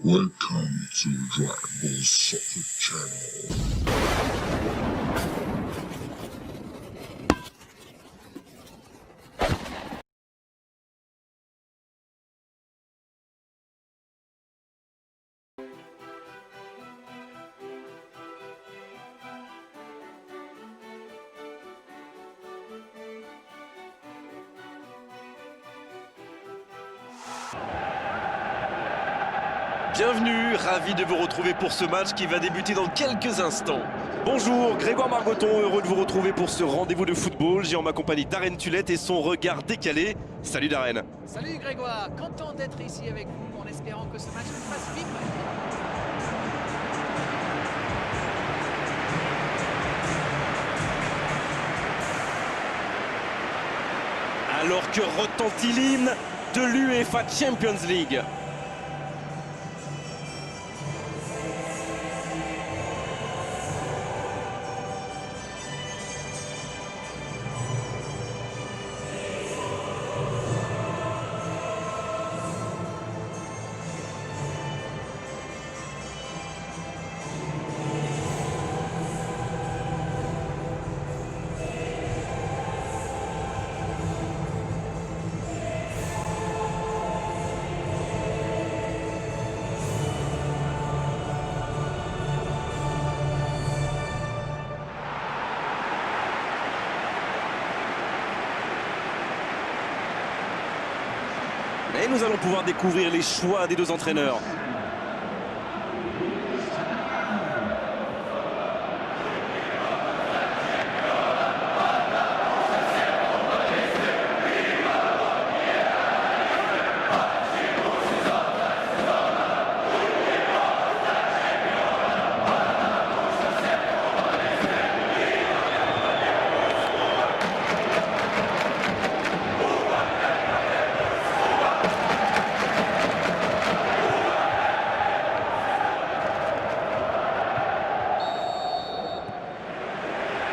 Welcome to Dragon Ball Soccer Channel. Bienvenue, ravi de vous retrouver pour ce match qui va débuter dans quelques instants. Bonjour, Grégoire Margoton, heureux de vous retrouver pour ce rendez-vous de football. J'ai en ma compagnie Darren Tulette et son regard décalé. Salut Darren. Salut Grégoire, content d'être ici avec vous en espérant que ce match nous fasse vivre. Alors que retentit l'hymne de l'UEFA Champions League. Et nous allons pouvoir découvrir les choix des deux entraîneurs.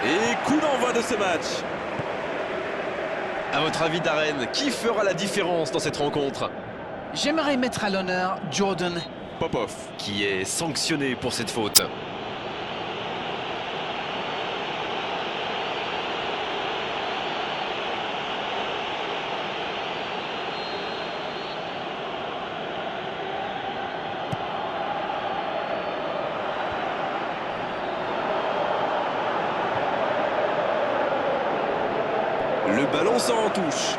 Et coup d'envoi de ce match. À votre avis, Darren, qui fera la différence dans cette rencontre? J'aimerais mettre à l'honneur Jordan. Popov, qui est sanctionné pour cette faute. Le ballon sort en touche.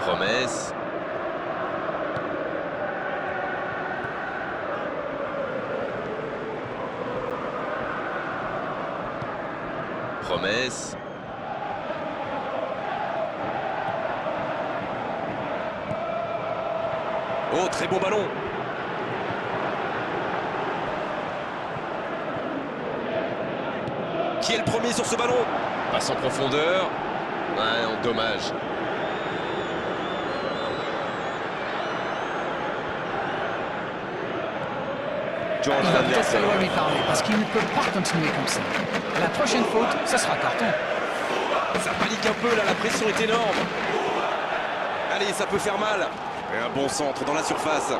Promesse. Promesse. Oh, très bon ballon. Qui est le premier sur ce ballon? Passe en profondeur. Ouais, non, dommage. George Il va peut-être Anderson. falloir lui parler parce qu'il ne peut pas continuer comme ça. À la prochaine faute, ça sera carton. Ça panique un peu là, la pression est énorme. Allez, ça peut faire mal. Et un bon centre dans la surface.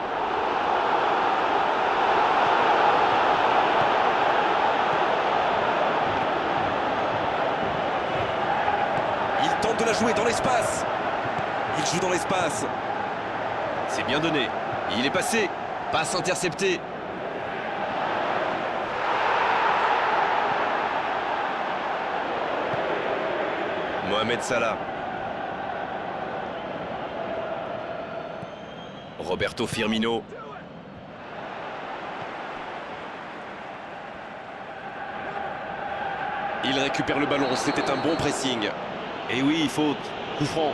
Il tente de la jouer dans l'espace. Il joue dans l'espace. C'est bien donné. Il est passé. Passe interceptée. Mohamed Salah. Roberto Firmino. Il récupère le ballon, c'était un bon pressing. Et oui, faute, coup franc.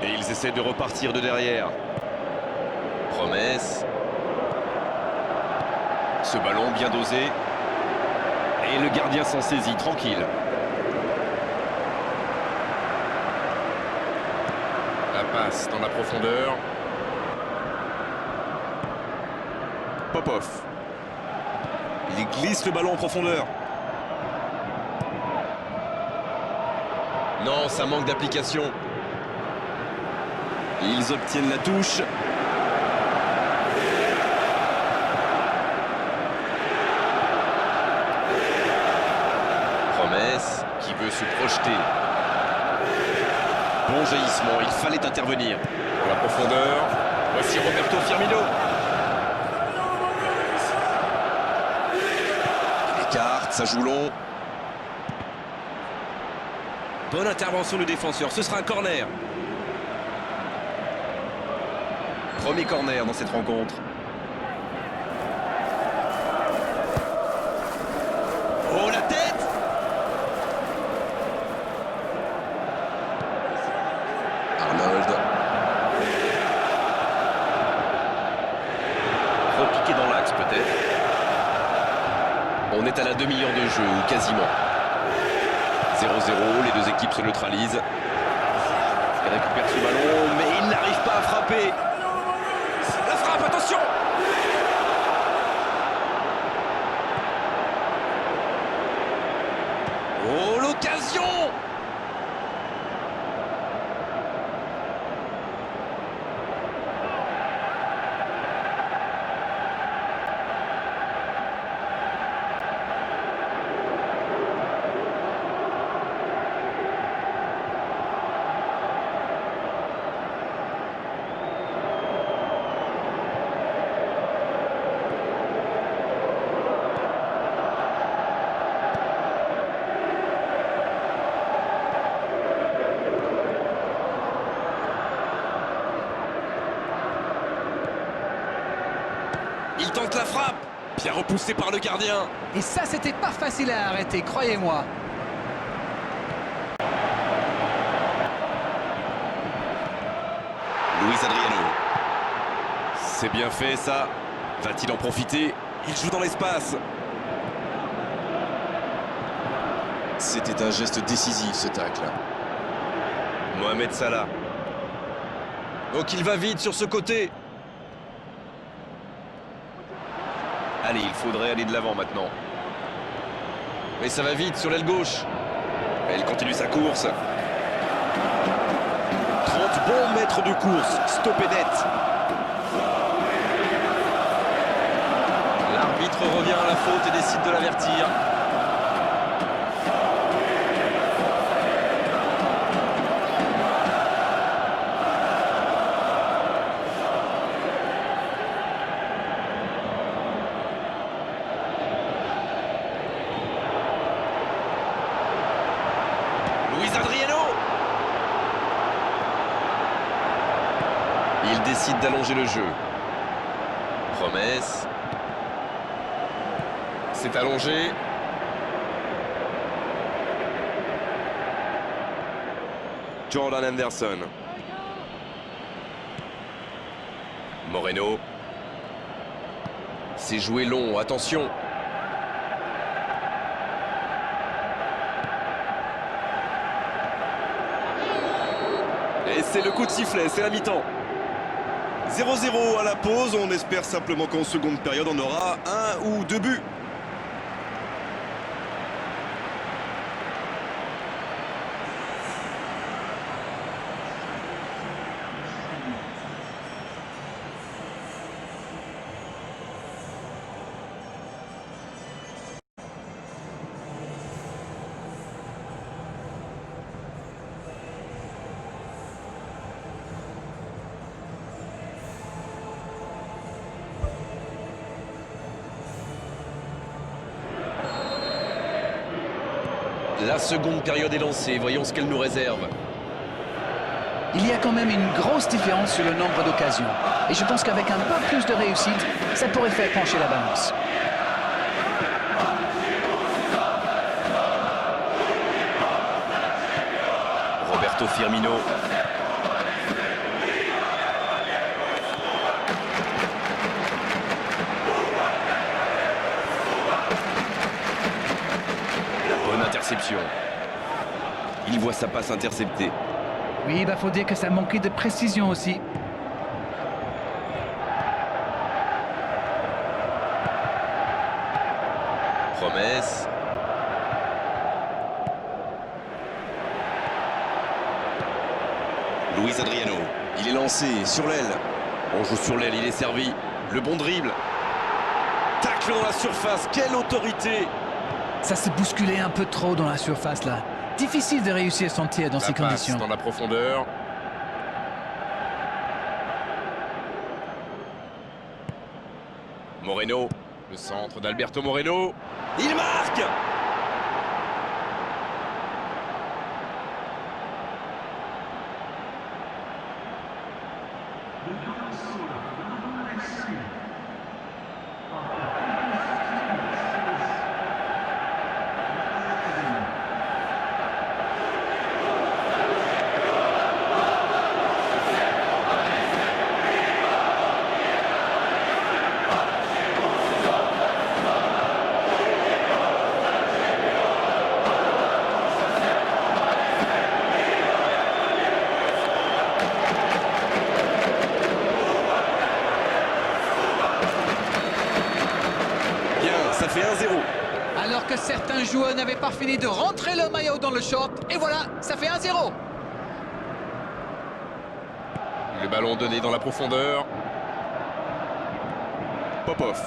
Et ils essaient de repartir de derrière. Promesse. Ce ballon bien dosé. Et le gardien s'en saisit, tranquille. La passe dans la profondeur. Popov. Il glisse le ballon en profondeur. Non, ça manque d'application. Ils obtiennent la touche. Promesse qui veut se projeter. Bon jaillissement, il fallait intervenir. Dans la profondeur, voici Roberto Firmino. Il écarte, ça joue long. Bonne intervention du défenseur, ce sera un corner. Premier corner dans cette rencontre. Oh, la tête! Arnold. Repiqué dans l'axe peut-être. On est à la demi-heure de jeu, ou quasiment. 0-0, les deux équipes se neutralisent. Il récupère ce ballon, mais il n'arrive pas à frapper. La frappe, attention! Oh, l'occasion! Il tente la frappe, bien repoussé par le gardien. Et ça, c'était pas facile à arrêter, croyez-moi. Luis Adriano. C'est bien fait ça. Va-t-il en profiter? Il joue dans l'espace. C'était un geste décisif, ce tacle. Mohamed Salah. Donc il va vite sur ce côté. Allez, il faudrait aller de l'avant maintenant. Mais ça va vite sur l'aile gauche. Elle continue sa course. 30 bons mètres de course. Stoppé net. L'arbitre revient à la faute et décide de l'avertir. Luis Adriano. Il décide d'allonger le jeu. Promesse. C'est allongé. Jordan Henderson. Moreno. C'est joué long, attention. Et c'est le coup de sifflet, c'est la mi-temps. 0-0 à la pause, on espère simplement qu'en seconde période on aura un ou deux buts. La seconde période est lancée, voyons ce qu'elle nous réserve. Il y a quand même une grosse différence sur le nombre d'occasions. Et je pense qu'avec un peu plus de réussite, ça pourrait faire pencher la balance. Roberto Firmino. Bonne interception. Il voit sa passe interceptée. Oui, il faut dire que ça manquait de précision aussi. Promesse. Luis Adriano. Il est lancé sur l'aile. On joue sur l'aile, il est servi. Le bon dribble. Tacle dans la surface, quelle autorité! Ça s'est bousculé un peu trop dans la surface là. Difficile de réussir son tir dans ces conditions. Dans la profondeur. Moreno, le centre d'Alberto Moreno. Il marque! Ça fait 1-0. Alors que certains joueurs n'avaient pas fini de rentrer le maillot dans le short. Et voilà, ça fait 1-0. Le ballon donné dans la profondeur. Popov.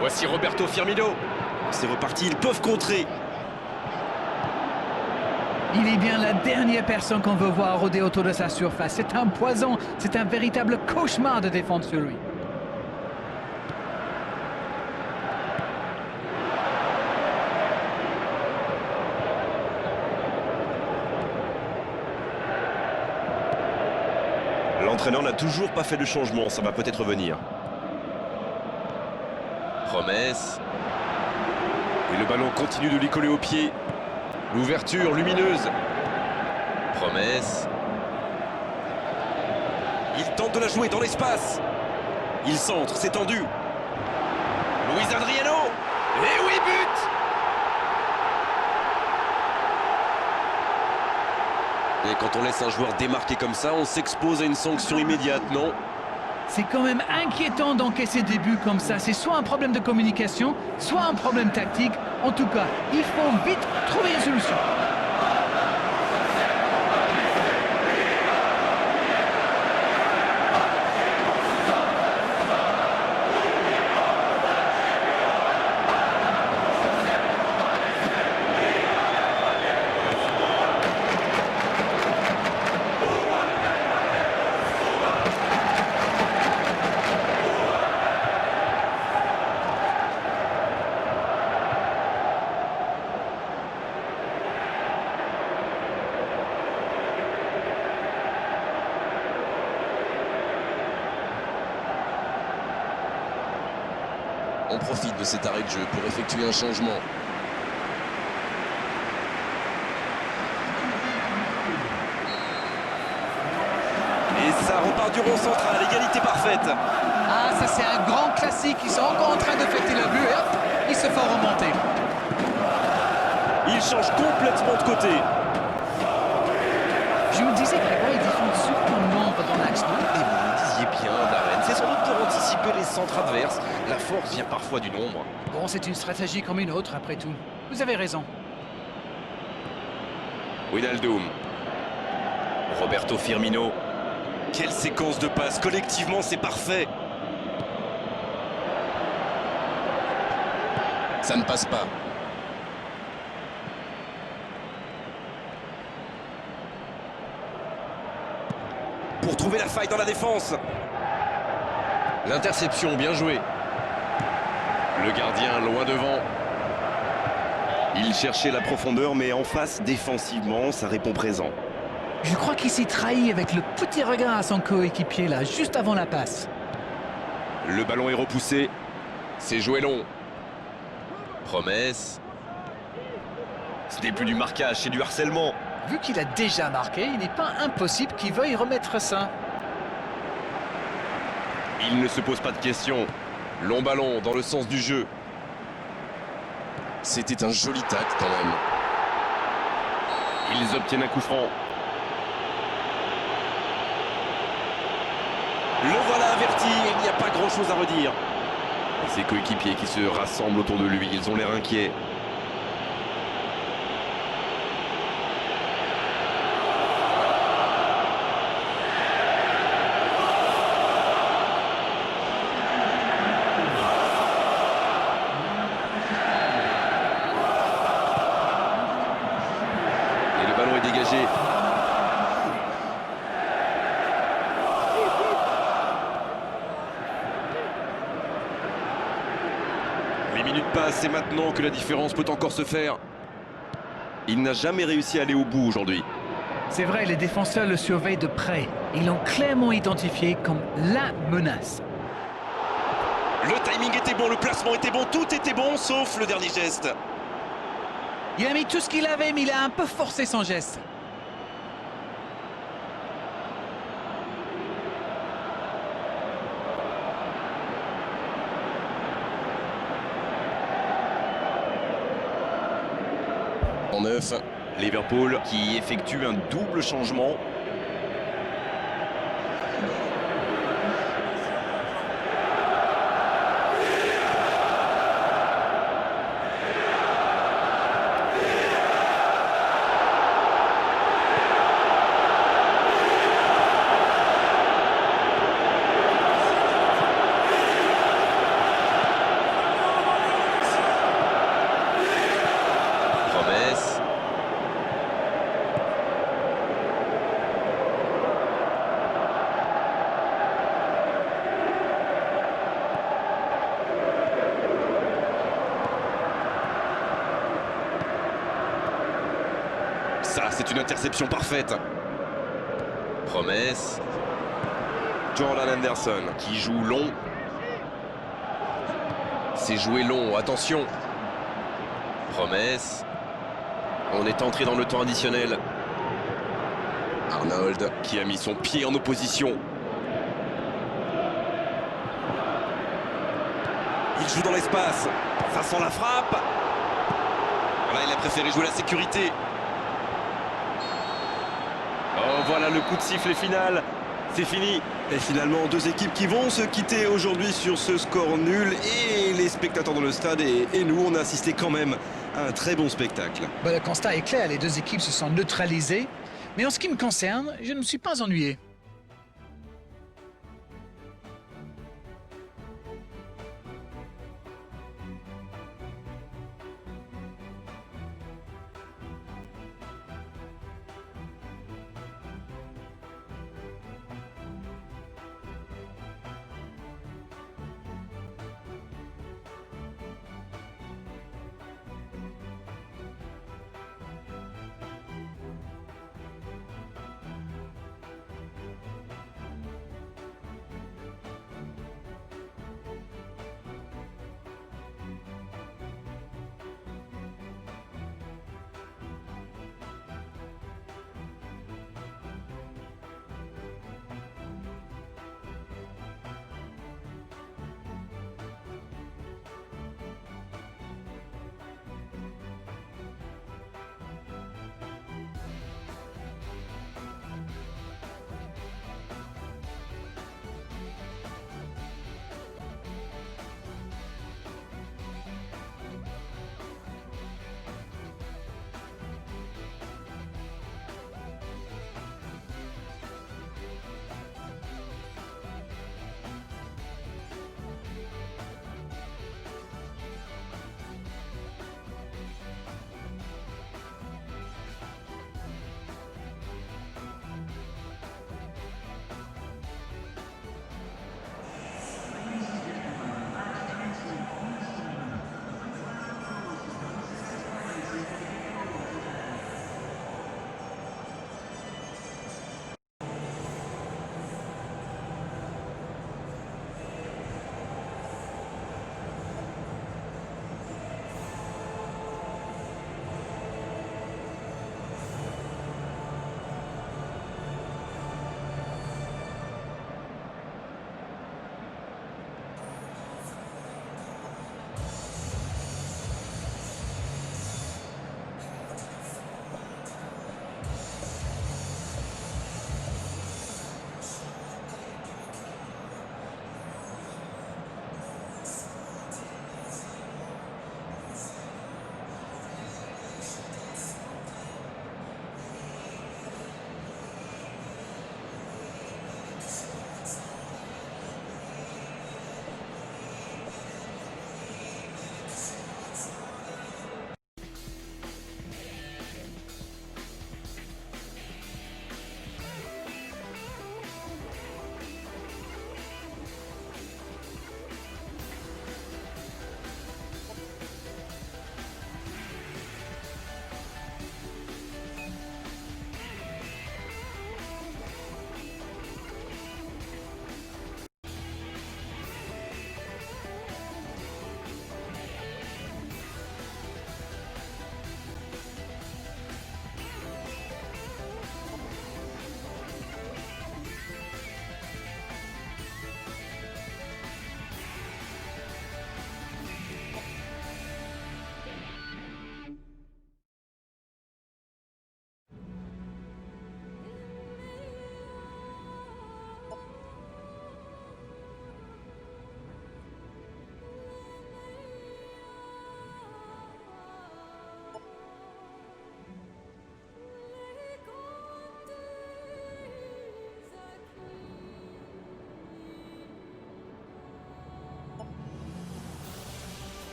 Voici Roberto Firmino. C'est reparti, ils peuvent contrer. Il est bien la dernière personne qu'on veut voir rôder autour de sa surface. C'est un poison, c'est un véritable cauchemar de défendre sur lui. L'entraîneur n'a toujours pas fait de changement, ça va peut-être venir. Promesse. Et le ballon continue de lui coller au pied. L'ouverture lumineuse. Promesse. Il tente de la jouer dans l'espace. Il centre, c'est tendu. Luis Adriano. Et oui, but! Et quand on laisse un joueur démarquer comme ça, on s'expose à une sanction immédiate, non? C'est quand même inquiétant d'encaisser des buts comme ça. C'est soit un problème de communication, soit un problème tactique. En tout cas, il faut vite trouver une solution. On profite de cet arrêt de jeu pour effectuer un changement. Et ça repart du rond central, égalité parfaite. Ah, ça c'est un grand classique. Ils sont encore en train de fêter le but et hop, ils se font remonter. Il change complètement de côté. Je vous disais qu'ils défendent surtout nombre dans l'axe. Et vous le disiez bien, Darren, c'est sans doute pour anticiper les centres adverses. La force vient parfois du nombre. Bon, c'est une stratégie comme une autre, après tout. Vous avez raison. Wijnaldum. Roberto Firmino. Quelle séquence de passes, collectivement c'est parfait. Ça ne passe pas. Pour trouver la faille dans la défense. L'interception, bien joué. Le gardien loin devant. Il cherchait la profondeur, mais en face, défensivement, ça répond présent. Je crois qu'il s'est trahi avec le petit regard à son coéquipier là, juste avant la passe. Le ballon est repoussé. C'est joué long. Promesse. Ce n'est plus du marquage, c'est du harcèlement. Vu qu'il a déjà marqué, il n'est pas impossible qu'il veuille remettre ça. Il ne se pose pas de questions. Long ballon dans le sens du jeu. C'était un joli tacle quand même. Ils obtiennent un coup franc. Le voilà averti, il n'y a pas grand-chose à redire. Et ses coéquipiers qui se rassemblent autour de lui, ils ont l'air inquiets. Et le ballon est dégagé. Les minutes passent, c'est maintenant que la différence peut encore se faire. Il n'a jamais réussi à aller au bout aujourd'hui. C'est vrai, les défenseurs le surveillent de près. Ils l'ont clairement identifié comme la menace. Le timing était bon, le placement était bon, tout était bon, sauf le dernier geste. Il a mis tout ce qu'il avait, mais il a un peu forcé son geste. En neuf, Liverpool qui effectue un double changement. Promesse. Ça, c'est une interception parfaite. Promesse. Jordan Henderson qui joue long. C'est joué long, attention. Promesse. On est entré dans le temps additionnel. Arnold qui a mis son pied en opposition. Il joue dans l'espace. Ça sent la frappe. Là, il a préféré jouer la sécurité. Oh, voilà le coup de sifflet final. C'est fini. Et finalement, deux équipes qui vont se quitter aujourd'hui sur ce score nul. Et les spectateurs dans le stade et nous, on a assisté quand même à un très bon spectacle. Le constat est clair, les deux équipes se sont neutralisées. Mais en ce qui me concerne, je ne me suis pas ennuyé.